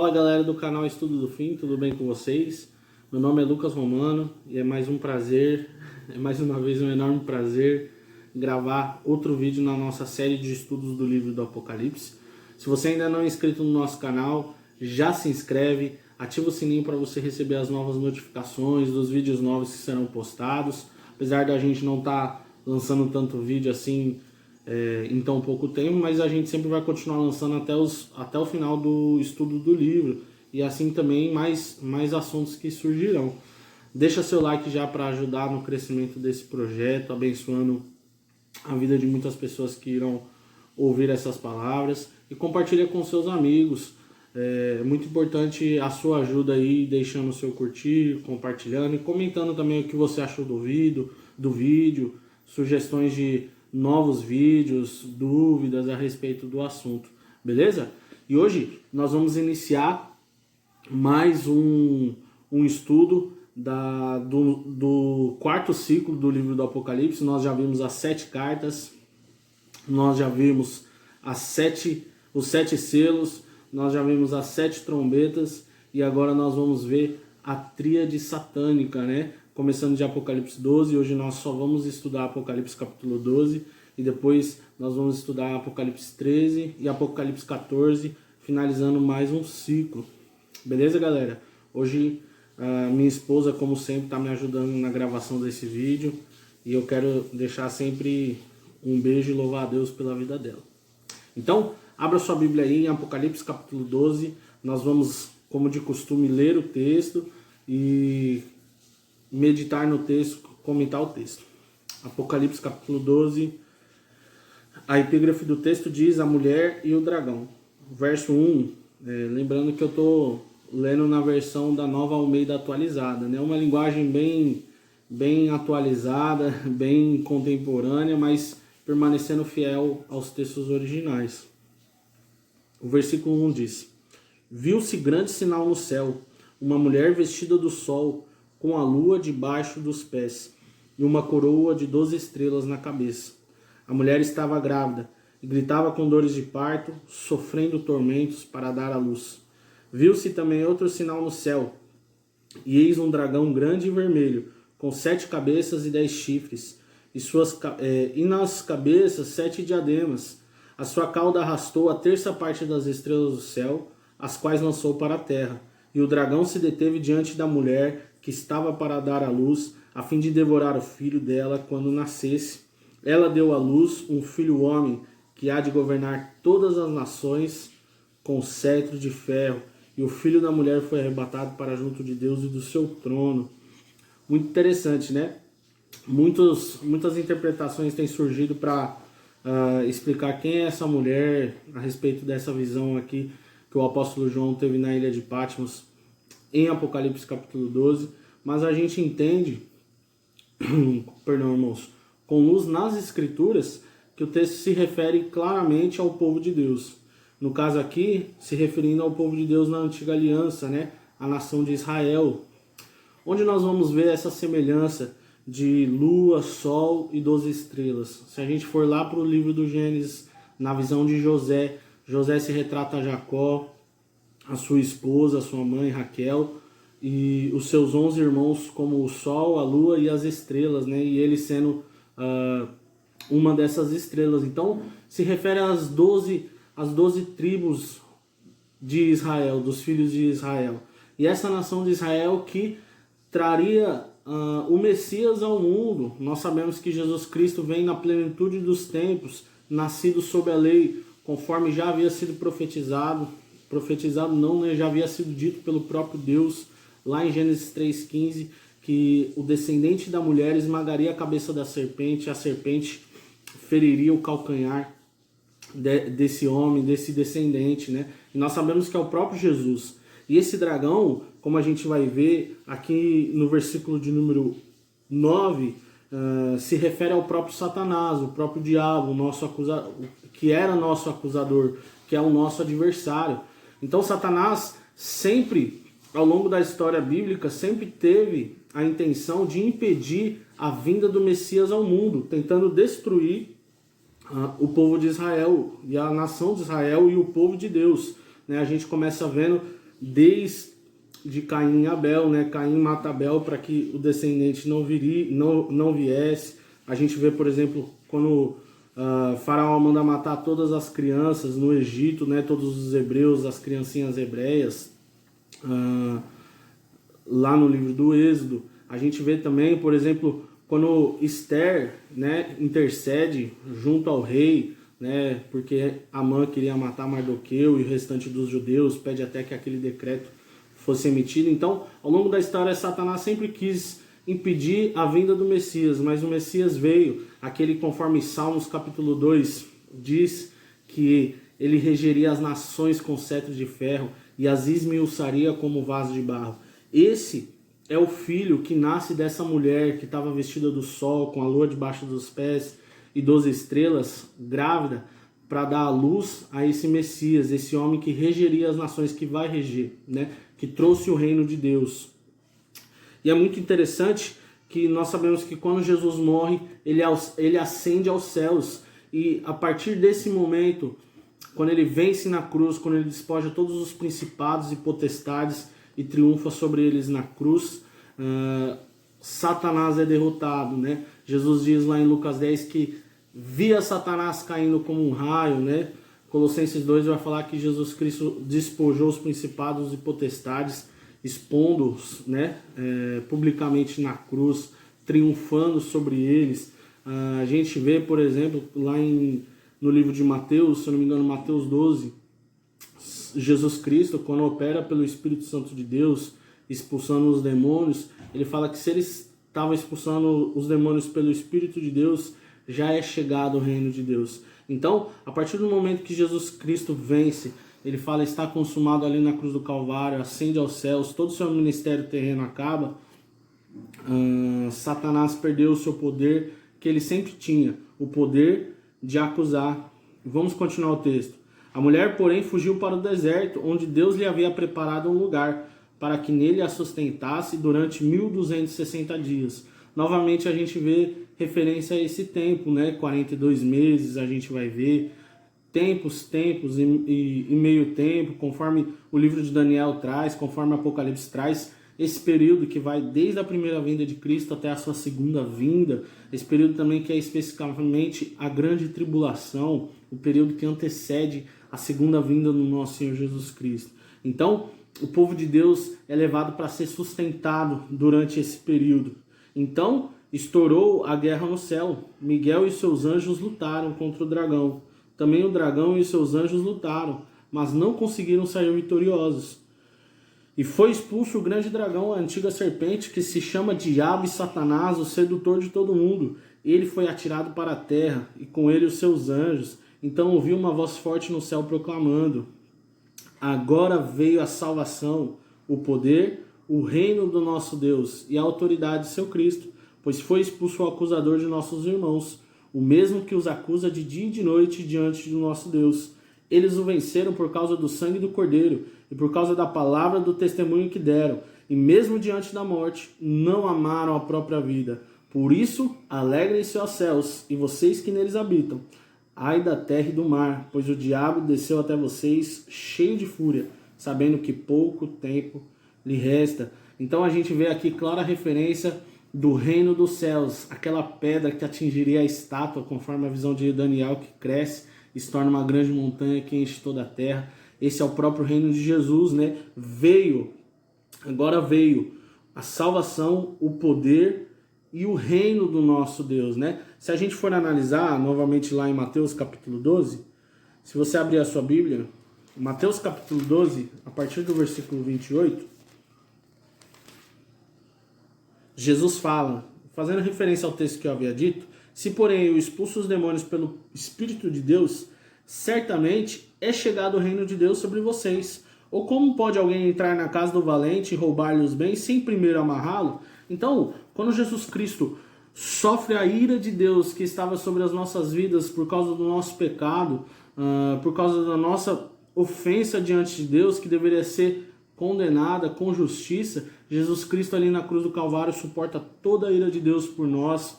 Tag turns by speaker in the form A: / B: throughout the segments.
A: Fala galera do canal Estudo do Fim, tudo bem com vocês? Meu nome é Lucas Romano e é mais um prazer, mais uma vez um enorme prazer gravar outro vídeo na nossa série de estudos do livro do Apocalipse. Se você ainda não é inscrito no nosso canal, já se inscreve, ativa o sininho para você receber as novas notificações dos vídeos novos que serão postados. Apesar da gente não estar lançando tanto vídeo assim em tão pouco tempo, mas a gente sempre vai continuar lançando até o final do estudo do livro e assim também mais assuntos que surgirão. Deixa seu like já para ajudar no crescimento desse projeto, abençoando a vida de muitas pessoas que irão ouvir essas palavras, e compartilha com seus amigos. É muito importante a sua ajuda aí, deixando o seu curtir, compartilhando e comentando também o que você achou do vídeo, sugestões de novos vídeos, dúvidas a respeito do assunto, beleza? E hoje nós vamos iniciar mais um estudo do quarto ciclo do livro do Apocalipse. Nós já vimos as 7 cartas, nós já vimos os 7 selos, nós já vimos as 7 trombetas e agora nós vamos ver a tríade satânica, né? Começando de Apocalipse 12, hoje nós só vamos estudar Apocalipse capítulo 12 e depois nós vamos estudar Apocalipse 13 e Apocalipse 14, finalizando mais um ciclo. Beleza, galera? Hoje minha esposa, como sempre, está me ajudando na gravação desse vídeo e eu quero deixar sempre um beijo e louvar a Deus pela vida dela. Então, abra sua Bíblia aí em Apocalipse capítulo 12, nós vamos, como de costume, ler o texto e meditar no texto, comentar o texto. Apocalipse capítulo 12, a epígrafe do texto diz: a mulher e o dragão. Verso 1, lembrando que eu estou lendo na versão da Nova Almeida atualizada, né? Uma linguagem bem atualizada, bem contemporânea, mas permanecendo fiel aos textos originais. O versículo 1 diz: viu-se grande sinal no céu, uma mulher vestida do sol, com a lua debaixo dos pés, e uma coroa de 12 estrelas na cabeça. A mulher estava grávida, e gritava com dores de parto, sofrendo tormentos para dar à luz. Viu-se também outro sinal no céu, e eis um dragão grande e vermelho, com 7 cabeças e 10 chifres, e nas cabeças 7 diademas. A sua cauda arrastou a terça parte das estrelas do céu, as quais lançou para a terra. E o dragão se deteve diante da mulher que estava para dar à luz, a fim de devorar o filho dela quando nascesse. Ela deu à luz um filho homem, que há de governar todas as nações com cetro de ferro. E o filho da mulher foi arrebatado para junto de Deus e do seu trono. Muito interessante, né? Muitas interpretações têm surgido para explicar quem é essa mulher, a respeito dessa visão aqui que o apóstolo João teve na ilha de Patmos em Apocalipse capítulo 12, mas a gente entende, perdão, irmãos, com luz nas escrituras, que o texto se refere claramente ao povo de Deus. No caso aqui, se referindo ao povo de Deus na antiga aliança, né? A nação de Israel, onde nós vamos ver essa semelhança de lua, sol e 12 estrelas. Se a gente for lá para o livro do Gênesis, na visão de José, José se retrata a Jacó, a sua esposa, a sua mãe Raquel, e os seus 11 irmãos como o sol, a lua e as estrelas, né? E ele sendo uma dessas estrelas. Então se refere às 12 tribos de Israel, dos filhos de Israel. E essa nação de Israel que traria o Messias ao mundo. Nós sabemos que Jesus Cristo vem na plenitude dos tempos, nascido sob a lei, conforme já havia sido profetizado não, né? Já havia sido dito pelo próprio Deus, lá em Gênesis 3,15, que o descendente da mulher esmagaria a cabeça da serpente, a serpente feriria o calcanhar desse homem, desse descendente, né? E nós sabemos que é o próprio Jesus. E esse dragão, como a gente vai ver aqui no versículo de número 9, se refere ao próprio Satanás, o próprio diabo, que era nosso acusador, que é o nosso adversário. Então Satanás sempre, ao longo da história bíblica, sempre teve a intenção de impedir a vinda do Messias ao mundo, tentando destruir o povo de Israel, e a nação de Israel e o povo de Deus, né? A gente começa vendo desde Caim e Abel, né? Caim mata Abel para que o descendente não viesse. A gente vê, por exemplo, quando Faraó manda matar todas as crianças no Egito, né? Todos os hebreus, as criancinhas hebreias, lá no livro do Êxodo. A gente vê também, por exemplo, quando Esther, né, intercede junto ao rei, né, porque Amã queria matar Mardoqueu e o restante dos judeus, pede até que aquele decreto fosse emitido. Então, ao longo da história, Satanás sempre quis impedir a vinda do Messias, mas o Messias veio, aquele conforme Salmos capítulo 2 diz que ele regeria as nações com cetro de ferro e as esmiuçaria como vaso de barro. Esse é o filho que nasce dessa mulher que estava vestida do sol, com a lua debaixo dos pés e 12 estrelas, grávida, para dar a luz a esse Messias, esse homem que regeria as nações, que vai reger, né? Que trouxe o reino de Deus. E é muito interessante que nós sabemos que quando Jesus morre, ele ascende aos céus. E a partir desse momento, quando ele vence na cruz, quando ele despoja todos os principados e potestades e triunfa sobre eles na cruz, Satanás é derrotado, né? Jesus diz lá em Lucas 10 que via Satanás caindo como um raio, né? Colossenses 2 vai falar que Jesus Cristo despojou os principados e potestades, expondo-os, né? Publicamente na cruz, triunfando sobre eles. A gente vê, por exemplo, lá no livro de Mateus, se eu não me engano, Mateus 12, Jesus Cristo, quando opera pelo Espírito Santo de Deus, expulsando os demônios, ele fala que se ele estava expulsando os demônios pelo Espírito de Deus, já é chegado o reino de Deus. Então, a partir do momento que Jesus Cristo vence, ele fala, está consumado ali na cruz do Calvário, ascende aos céus, todo o seu ministério terreno acaba, Satanás perdeu o seu poder que ele sempre tinha, o poder de acusar. Vamos continuar o texto. A mulher, porém, fugiu para o deserto, onde Deus lhe havia preparado um lugar, para que nele a sustentasse durante 1260 dias. Novamente a gente vê referência a esse tempo, né? 42 meses a gente vai ver, tempos e meio tempo, conforme o livro de Daniel traz, conforme o Apocalipse traz, esse período que vai desde a primeira vinda de Cristo até a sua segunda vinda, esse período também que é especificamente a grande tribulação, o período que antecede a segunda vinda do nosso Senhor Jesus Cristo. Então, o povo de Deus é levado para ser sustentado durante esse período. Então, estourou a guerra no céu. Miguel e seus anjos lutaram contra o dragão. Também o dragão e seus anjos lutaram, mas não conseguiram sair vitoriosos. E foi expulso o grande dragão, a antiga serpente, que se chama Diabo e Satanás, o sedutor de todo mundo. Ele foi atirado para a terra, e com ele os seus anjos. Então ouviu uma voz forte no céu proclamando: agora veio a salvação, o poder, o reino do nosso Deus e a autoridade de seu Cristo, pois foi expulso o acusador de nossos irmãos, o mesmo que os acusa de dia e de noite diante do nosso Deus. Eles o venceram por causa do sangue do Cordeiro e por causa da palavra do testemunho que deram, e mesmo diante da morte, não amaram a própria vida. Por isso, alegrem-se, ó céus, e vocês que neles habitam. Ai da terra e do mar, pois o diabo desceu até vocês cheio de fúria, sabendo que pouco tempo lhe resta. Então a gente vê aqui clara referência do reino dos céus, aquela pedra que atingiria a estátua, conforme a visão de Daniel, que cresce e se torna uma grande montanha que enche toda a terra. Esse é o próprio reino de Jesus, né? Agora veio a salvação, o poder e o reino do nosso Deus, né? Se a gente for analisar novamente lá em Mateus capítulo 12, se você abrir a sua Bíblia, Mateus capítulo 12, a partir do versículo 28, Jesus fala, fazendo referência ao texto que eu havia dito: se porém eu expulso os demônios pelo Espírito de Deus, certamente é chegado o reino de Deus sobre vocês. Ou como pode alguém entrar na casa do valente e roubar-lhe os bens sem primeiro amarrá-lo? Então, quando Jesus Cristo sofre a ira de Deus que estava sobre as nossas vidas por causa do nosso pecado, por causa da nossa ofensa diante de Deus, que deveria ser condenada com justiça, Jesus Cristo ali na cruz do Calvário suporta toda a ira de Deus por nós,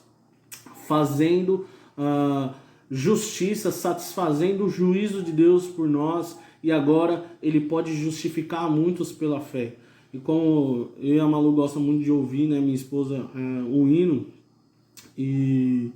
A: fazendo justiça, satisfazendo o juízo de Deus por nós. e agora ele pode justificar muitos pela fé. E como eu e a Malu gostam muito de ouvir, né, minha esposa, um hino, e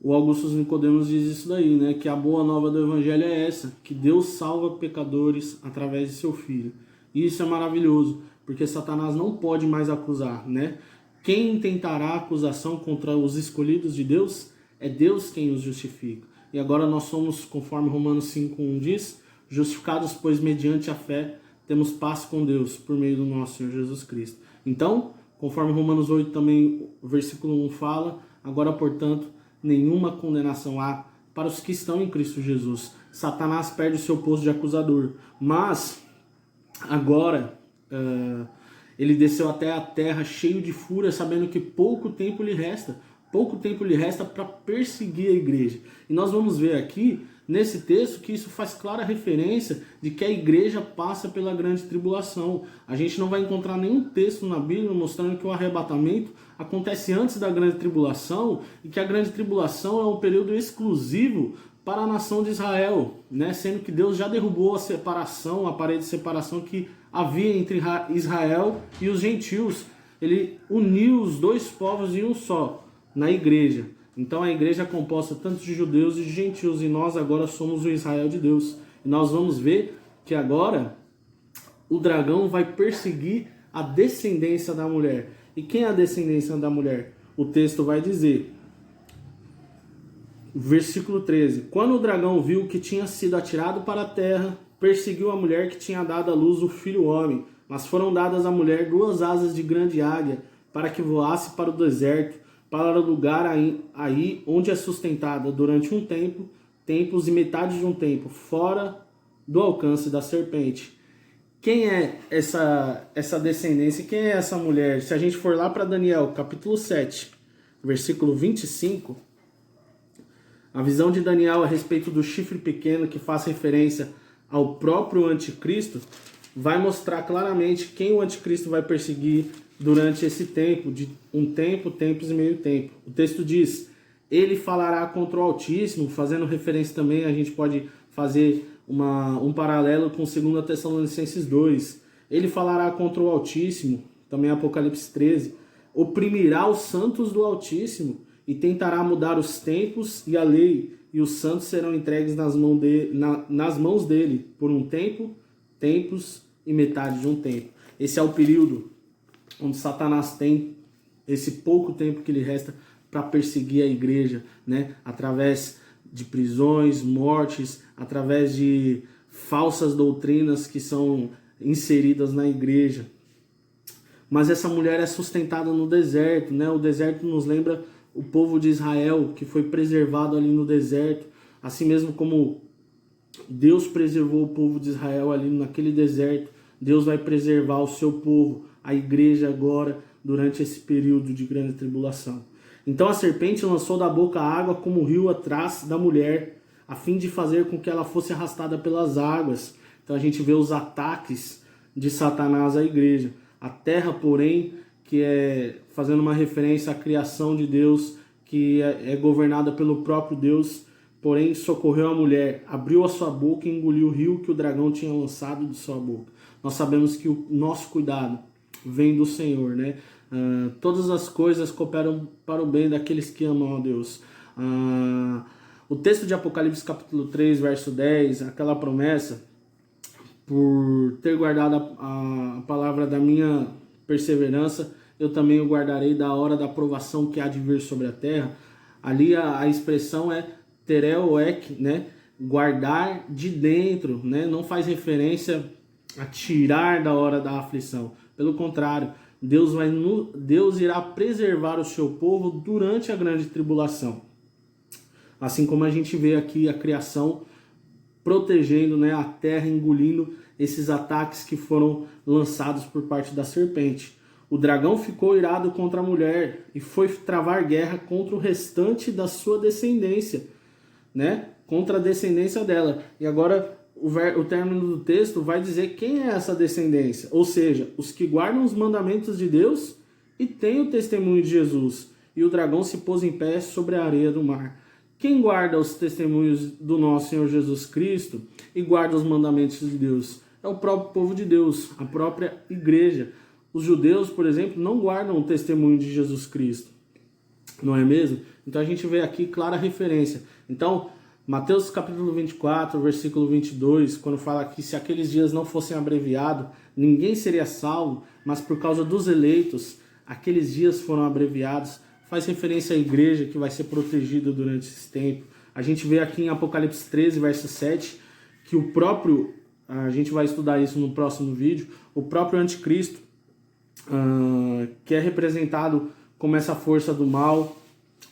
A: o Augusto Nicodemos diz isso daí, né, que a boa nova do evangelho é essa, que Deus salva pecadores através de seu Filho. E isso é maravilhoso, porque Satanás não pode mais acusar, né? Quem intentará acusação contra os escolhidos de Deus? É Deus quem os justifica. E agora nós somos, conforme Romanos 5:1 diz, justificados, pois mediante a fé temos paz com Deus por meio do nosso Senhor Jesus Cristo. Então, conforme Romanos 8 também, o versículo 1 fala, agora, portanto, nenhuma condenação há para os que estão em Cristo Jesus. Satanás perde o seu posto de acusador, mas agora ele desceu até a terra cheio de fúria, sabendo que pouco tempo lhe resta para perseguir a igreja. E nós vamos ver aqui, nesse texto, que isso faz clara referência de que a igreja passa pela grande tribulação. A gente não vai encontrar nenhum texto na Bíblia mostrando que o arrebatamento acontece antes da grande tribulação e que a grande tribulação é um período exclusivo para a nação de Israel, né? Sendo que Deus já derrubou a separação, a parede de separação que havia entre Israel e os gentios. Ele uniu os dois povos em um só, na igreja. Então a igreja é composta tanto de judeus e de gentios, e nós agora somos o Israel de Deus. E nós vamos ver que agora o dragão vai perseguir a descendência da mulher. E quem é a descendência da mulher? O texto vai dizer, versículo 13: quando o dragão viu que tinha sido atirado para a terra, perseguiu a mulher que tinha dado à luz o filho homem. Mas foram dadas à mulher 2 asas de grande águia, para que voasse para o deserto, para o lugar aí onde é sustentada durante um tempo, tempos e metade de um tempo, fora do alcance da serpente. Quem é essa descendência? Quem é essa mulher? Se a gente for lá para Daniel, capítulo 7, versículo 25, a visão de Daniel a respeito do chifre pequeno, que faz referência ao próprio anticristo, vai mostrar claramente quem o anticristo vai perseguir durante esse tempo, de um tempo, tempos e meio tempo. O texto diz, ele falará contra o Altíssimo, fazendo referência também, a gente pode fazer um paralelo com 2 Tessalonicenses 2. Ele falará contra o Altíssimo, também Apocalipse 13, oprimirá os santos do Altíssimo e tentará mudar os tempos e a lei, e os santos serão entregues nas mãos dele por um tempo, tempos e metade de um tempo. Esse é o período onde Satanás tem esse pouco tempo que lhe resta para perseguir a igreja, né? Através de prisões, mortes, através de falsas doutrinas que são inseridas na igreja. Mas essa mulher é sustentada no deserto, né? O deserto nos lembra o povo de Israel, que foi preservado ali no deserto, assim mesmo como Deus preservou o povo de Israel ali naquele deserto, Deus vai preservar o seu povo, a igreja agora, durante esse período de grande tribulação. Então a serpente lançou da boca a água como um rio atrás da mulher, a fim de fazer com que ela fosse arrastada pelas águas. Então a gente vê os ataques de Satanás à igreja. A terra, porém, que é fazendo uma referência à criação de Deus, que é governada pelo próprio Deus, porém socorreu a mulher, abriu a sua boca e engoliu o rio que o dragão tinha lançado de sua boca. Nós sabemos que o nosso cuidado vem do Senhor, né? Todas as coisas cooperam para o bem daqueles que amam a Deus. O texto de Apocalipse capítulo 3, verso 10, aquela promessa, por ter guardado a palavra da minha perseverança, eu também o guardarei da hora da provação que há de vir sobre a terra. Ali a expressão é tereuek, né? Guardar de dentro, né? Não faz referência a tirar da hora da aflição. Pelo contrário, Deus irá preservar o seu povo durante a grande tribulação. Assim como a gente vê aqui a criação protegendo, né, a terra, engolindo esses ataques que foram lançados por parte da serpente. O dragão ficou irado contra a mulher e foi travar guerra contra o restante da sua descendência, né? Contra a descendência dela. E agora o término do texto vai dizer quem é essa descendência. Ou seja, os que guardam os mandamentos de Deus e têm o testemunho de Jesus. E o dragão se pôs em pé sobre a areia do mar. Quem guarda os testemunhos do nosso Senhor Jesus Cristo e guarda os mandamentos de Deus? É o próprio povo de Deus, a própria igreja. Os judeus, por exemplo, não guardam o testemunho de Jesus Cristo, não é mesmo? Então a gente vê aqui clara referência. Então, Mateus capítulo 24, versículo 22, quando fala que se aqueles dias não fossem abreviados, ninguém seria salvo, mas por causa dos eleitos, aqueles dias foram abreviados, faz referência à igreja que vai ser protegida durante esse tempo. A gente vê aqui em Apocalipse 13, verso 7, que o próprio, a gente vai estudar isso no próximo vídeo, o próprio anticristo, que é representado como essa força do mal,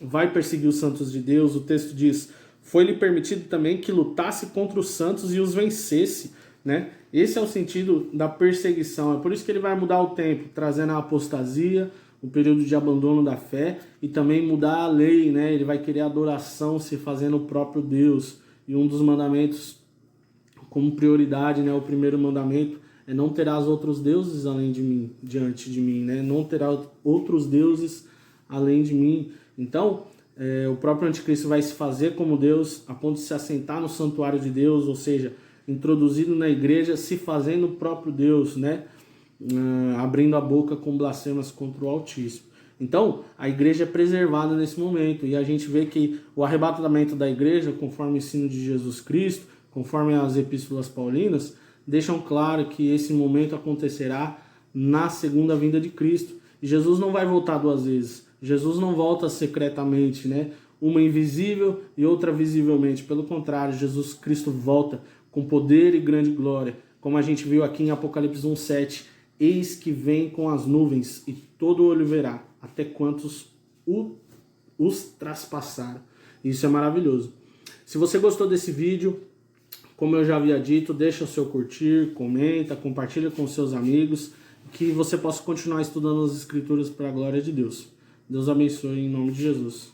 A: vai perseguir os santos de Deus. O texto diz: foi-lhe permitido também que lutasse contra os santos e os vencesse, né? Esse é o sentido da perseguição. É por isso que ele vai mudar o tempo, trazendo a apostasia, o período de abandono da fé, e também mudar a lei, né? Ele vai querer adoração se fazendo o próprio Deus. E um dos mandamentos como prioridade, né? O primeiro mandamento é: não terás outros deuses além de mim, diante de mim, né? Não terás outros deuses além de mim. Então, o próprio anticristo vai se fazer como Deus, a ponto de se assentar no santuário de Deus, ou seja, introduzido na igreja, se fazendo o próprio Deus, né? Abrindo a boca com blasfemas contra o Altíssimo. Então, a igreja é preservada nesse momento, e a gente vê que o arrebatamento da igreja, conforme o ensino de Jesus Cristo, conforme as epístolas paulinas, deixam claro que esse momento acontecerá na segunda vinda de Cristo. E Jesus não vai voltar duas vezes. Jesus não volta secretamente, né? Uma invisível e outra visivelmente. Pelo contrário, Jesus Cristo volta com poder e grande glória. Como a gente viu aqui em Apocalipse 1:7. Eis que vem com as nuvens, e todo olho verá, até quantos os traspassaram. Isso é maravilhoso. Se você gostou desse vídeo, como eu já havia dito, deixa o seu curtir, comenta, compartilha com seus amigos, que você possa continuar estudando as Escrituras para a glória de Deus. Deus abençoe em nome de Jesus.